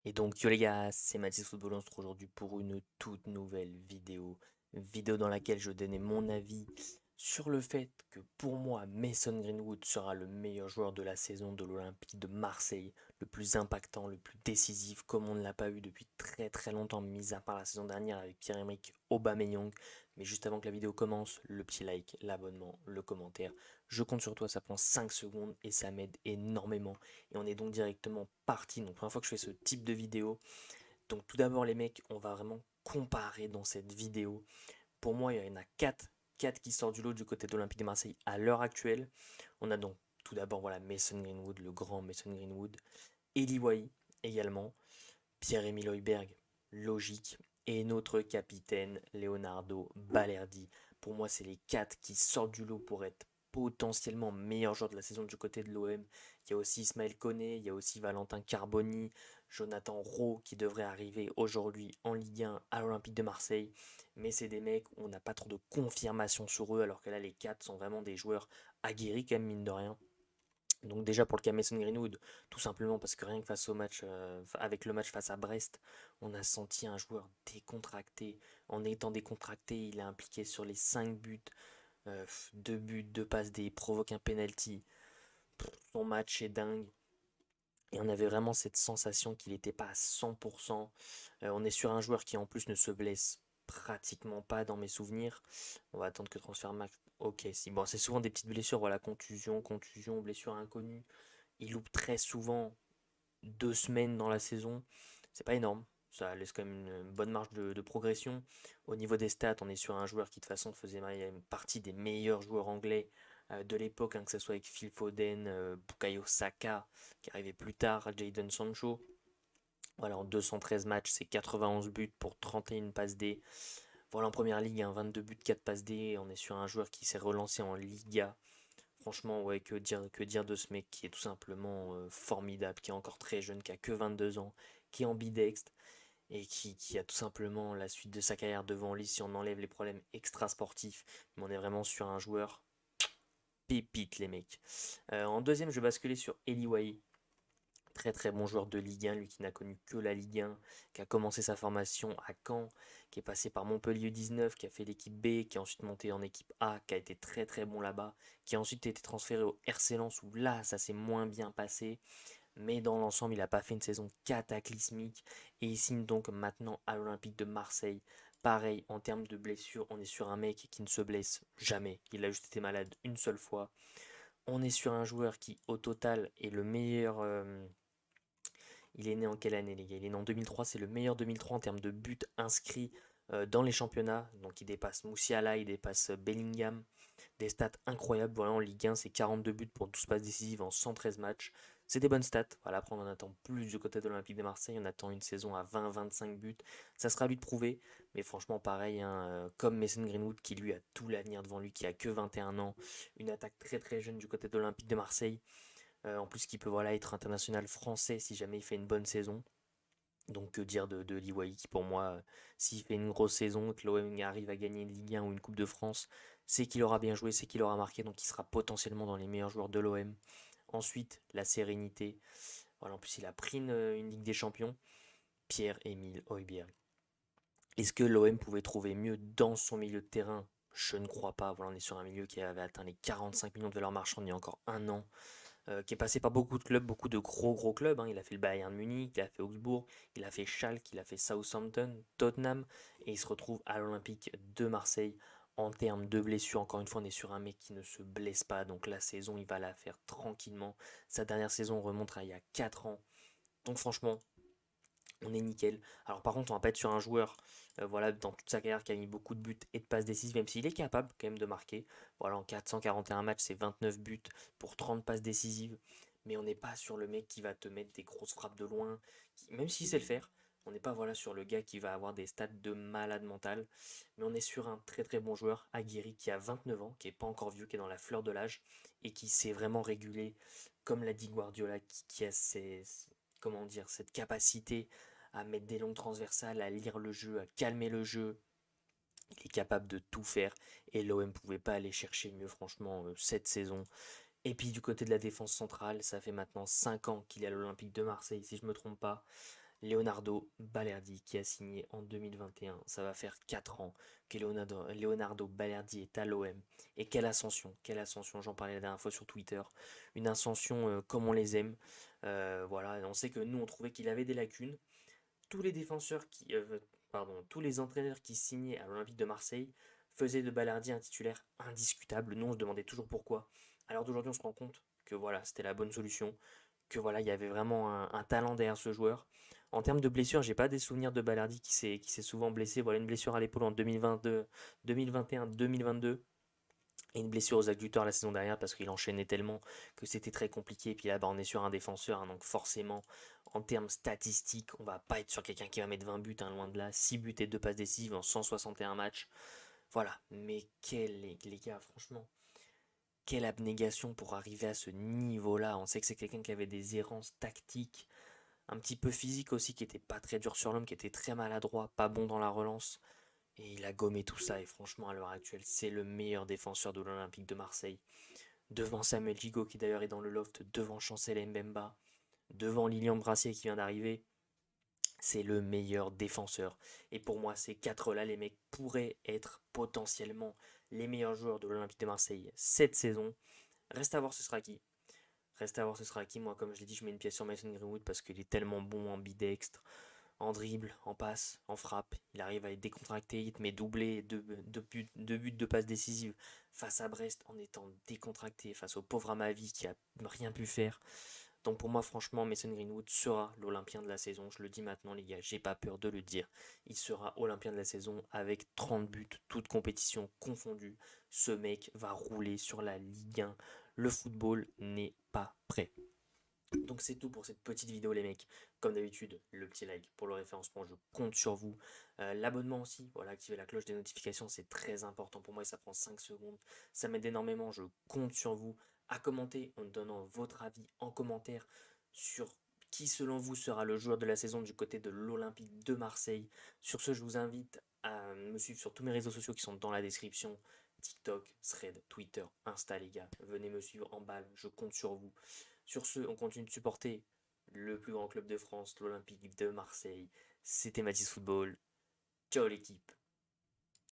Et donc, yo les gars, c'est Mathis Football, on se retrouve aujourd'hui pour une toute nouvelle vidéo. Une vidéo dans laquelle je donnais mon avis sur le fait que pour moi, Mason Greenwood sera le meilleur joueur de la saison de l'Olympique de Marseille, le plus impactant, le plus décisif, comme on ne l'a pas eu depuis très très longtemps, mis à part la saison dernière avec Pierre-Emerick Aubameyang. Mais juste avant que la vidéo commence, le petit like, l'abonnement, le commentaire. Je compte sur toi, ça prend 5 secondes et ça m'aide énormément. Et on est donc directement parti. Donc, première fois que je fais ce type de vidéo. Donc, tout d'abord, les mecs, on va vraiment comparer dans cette vidéo. Pour moi, il y en a 4 qui sortent du lot du côté de l'Olympique de Marseille à l'heure actuelle. On a donc tout d'abord voilà, Mason Greenwood, le grand Mason Greenwood. Eli Wahi également. Pierre-Emile Højbjerg, logique. Et notre capitaine Leonardo Balerdi. Pour moi, c'est les 4 qui sortent du lot pour être potentiellement meilleur joueur de la saison du côté de l'OM. Il y a aussi Ismaël Koné, il y a aussi Valentin Carboni, Jonathan Rowe qui devrait arriver aujourd'hui en Ligue 1 à l'Olympique de Marseille. Mais c'est des mecs, on n'a pas trop de confirmation sur eux, alors que là, les 4 sont vraiment des joueurs aguerris, quand même, mine de rien. Donc déjà pour le cas Mason Greenwood, tout simplement parce que rien que face au match, avec le match face à Brest, on a senti un joueur décontracté. En étant décontracté, il est impliqué sur les 5 buts, 2 buts, 2 passes D, provoque un penalty. Son match est dingue. Et on avait vraiment cette sensation qu'il n'était pas à 100%. On est sur un joueur qui en plus ne se blesse pratiquement pas dans mes souvenirs. On va attendre que Transfermarkt. Ok, si. Bon, c'est souvent des petites blessures, voilà, contusion, blessure inconnue. Il loupe très souvent 2 semaines dans la saison. C'est pas énorme. Ça laisse quand même une bonne marge de progression. Au niveau des stats, on est sur un joueur qui de toute façon faisait partie des meilleurs joueurs anglais de l'époque, hein, que ce soit avec Phil Foden, Bukayo Saka, qui arrivait plus tard, Jadon Sancho. Voilà, en 213 matchs, c'est 91 buts pour 31 passes D. Voilà, en première ligue, hein, 22 buts, 4 passes D. On est sur un joueur qui s'est relancé en Liga. Franchement, ouais, que dire de ce mec qui est tout simplement formidable, qui est encore très jeune, qui a que 22 ans, qui est ambidextre et qui a tout simplement la suite de sa carrière devant lui si on enlève les problèmes extrasportifs. Mais on est vraiment sur un joueur pépite, les mecs. En deuxième, je vais basculer sur Eli Wahi. Très très bon joueur de Ligue 1, lui qui n'a connu que la Ligue 1, qui a commencé sa formation à Caen, qui est passé par Montpellier 19, qui a fait l'équipe B, qui a ensuite monté en équipe A, qui a été très très bon là-bas, qui a ensuite été transféré au RC Lens où là ça s'est moins bien passé, mais dans l'ensemble il n'a pas fait une saison cataclysmique et il signe donc maintenant à l'Olympique de Marseille. Pareil, en termes de blessures, on est sur un mec qui ne se blesse jamais, il a juste été malade une seule fois. On est sur un joueur qui au total est le meilleur... il est né en quelle année, les gars? Il est né en 2003, c'est le meilleur 2003 en termes de buts inscrits dans les championnats. Donc il dépasse Moussiala, il dépasse Bellingham. Des stats incroyables. Voilà, en Ligue 1, c'est 42 buts pour 12 passes décisives en 113 matchs. C'est des bonnes stats. Voilà, après, on en attend plus du côté de l'Olympique de Marseille. On attend une saison à 20-25 buts. Ça sera à lui de prouver. Mais franchement, pareil, hein, comme Mason Greenwood, qui lui a tout l'avenir devant lui, qui a que 21 ans. Une attaque très très jeune du côté de l'Olympique de Marseille. En plus, qui peut voilà, être international français si jamais il fait une bonne saison. Donc que dire de Liwaï qui pour moi, s'il fait une grosse saison, que l'OM arrive à gagner une Ligue 1 ou une Coupe de France, c'est qu'il aura bien joué, c'est qu'il aura marqué, donc il sera potentiellement dans les meilleurs joueurs de l'OM. Ensuite, la sérénité. Voilà, en plus il a pris une Ligue des Champions. Pierre-Emile Højbjerg. Est-ce que l'OM pouvait trouver mieux dans son milieu de terrain? Je ne crois pas. Voilà, on est sur un milieu qui avait atteint les 45 millions de valeur marchande il y a encore un an, qui est passé par beaucoup de clubs, beaucoup de gros gros clubs, hein. Il a fait le Bayern Munich, il a fait Augsbourg, il a fait Schalke, il a fait Southampton, Tottenham, et il se retrouve à l'Olympique de Marseille. En termes de blessures, encore une fois, on est sur un mec qui ne se blesse pas, donc la saison, il va la faire tranquillement. Sa dernière saison remonte à il y a 4 ans. Donc franchement, on est nickel. Alors par contre, on va pas être sur un joueur, voilà, dans toute sa carrière qui a mis beaucoup de buts et de passes décisives, même s'il est capable quand même de marquer. Voilà, en 441 matchs, c'est 29 buts pour 30 passes décisives. Mais on n'est pas sur le mec qui va te mettre des grosses frappes de loin, même s'il sait le faire. On n'est pas voilà sur le gars qui va avoir des stats de malade mental. Mais on est sur un très très bon joueur, Aguirre, qui a 29 ans, qui est pas encore vieux, qui est dans la fleur de l'âge, et qui sait vraiment réguler, comme l'a dit Guardiola, qui a comment dire, cette capacité à mettre des longues transversales, à lire le jeu, à calmer le jeu. Il est capable de tout faire et l'OM ne pouvait pas aller chercher mieux franchement cette saison. Et puis du côté de la défense centrale, ça fait maintenant 5 ans qu'il est à l'Olympique de Marseille si je ne me trompe pas. Leonardo Balerdi qui a signé en 2021. Ça va faire 4 ans que Leonardo Balerdi est à l'OM. Et quelle ascension, j'en parlais la dernière fois sur Twitter. Une ascension comme on les aime. Voilà, on sait que nous on trouvait qu'il avait des lacunes. Tous les défenseurs tous les entraîneurs qui signaient à l'Olympique de Marseille faisaient de Balerdi un titulaire indiscutable. Nous on se demandait toujours pourquoi. Alors d'aujourd'hui on se rend compte que voilà, c'était la bonne solution, que voilà, il y avait vraiment un talent derrière ce joueur. En termes de blessures, j'ai pas des souvenirs de Balerdi qui s'est souvent blessé. Voilà, une blessure à l'épaule en 2022, 2021, 2022 et une blessure aux adducteurs la saison dernière parce qu'il enchaînait tellement que c'était très compliqué. Et puis là, bah, on est sur un défenseur, hein, donc forcément, en termes statistiques, on va pas être sur quelqu'un qui va mettre 20 buts, hein, loin de là. 6 buts et 2 passes décisives en 161 matchs. Voilà, mais les gars, franchement, quelle abnégation pour arriver à ce niveau-là. On sait que c'est quelqu'un qui avait des errances tactiques, un petit peu physique aussi, qui était pas très dur sur l'homme, qui était très maladroit, pas bon dans la relance. Et il a gommé tout ça, et franchement, à l'heure actuelle, c'est le meilleur défenseur de l'Olympique de Marseille. Devant Samuel Gigot, qui d'ailleurs est dans le loft, devant Chancel Mbemba, devant Lilian Brassier qui vient d'arriver, c'est le meilleur défenseur. Et pour moi, ces quatre-là, les mecs pourraient être potentiellement les meilleurs joueurs de l'Olympique de Marseille cette saison. Reste à voir ce sera qui. Reste à voir ce sera qui. Moi, comme je l'ai dit, je mets une pièce sur Mason Greenwood parce qu'il est tellement bon en bidextre, en dribble, en passe, en frappe. Il arrive à être décontracté, il te met doublé, deux buts de passes décisives face à Brest en étant décontracté face au pauvre Amavi qui a rien pu faire. Donc pour moi, franchement, Mason Greenwood sera l'Olympien de la saison. Je le dis maintenant, les gars, j'ai pas peur de le dire. Il sera Olympien de la saison avec 30 buts, toutes compétitions confondues. Ce mec va rouler sur la Ligue 1. Le football n'est pas prêt. Donc c'est tout pour cette petite vidéo les mecs. Comme d'habitude, le petit like pour le référencement, je compte sur vous. L'abonnement aussi, voilà, activer la cloche des notifications, c'est très important pour moi et ça prend 5 secondes. Ça m'aide énormément, je compte sur vous. À commenter en donnant votre avis en commentaire sur qui selon vous sera le joueur de la saison du côté de l'Olympique de Marseille. Sur ce, je vous invite à me suivre sur tous mes réseaux sociaux qui sont dans la description. TikTok, Thread, Twitter, Insta les gars. Venez me suivre en balle, je compte sur vous. Sur ce, on continue de supporter le plus grand club de France, l'Olympique de Marseille. C'était Mathis Football. Ciao l'équipe.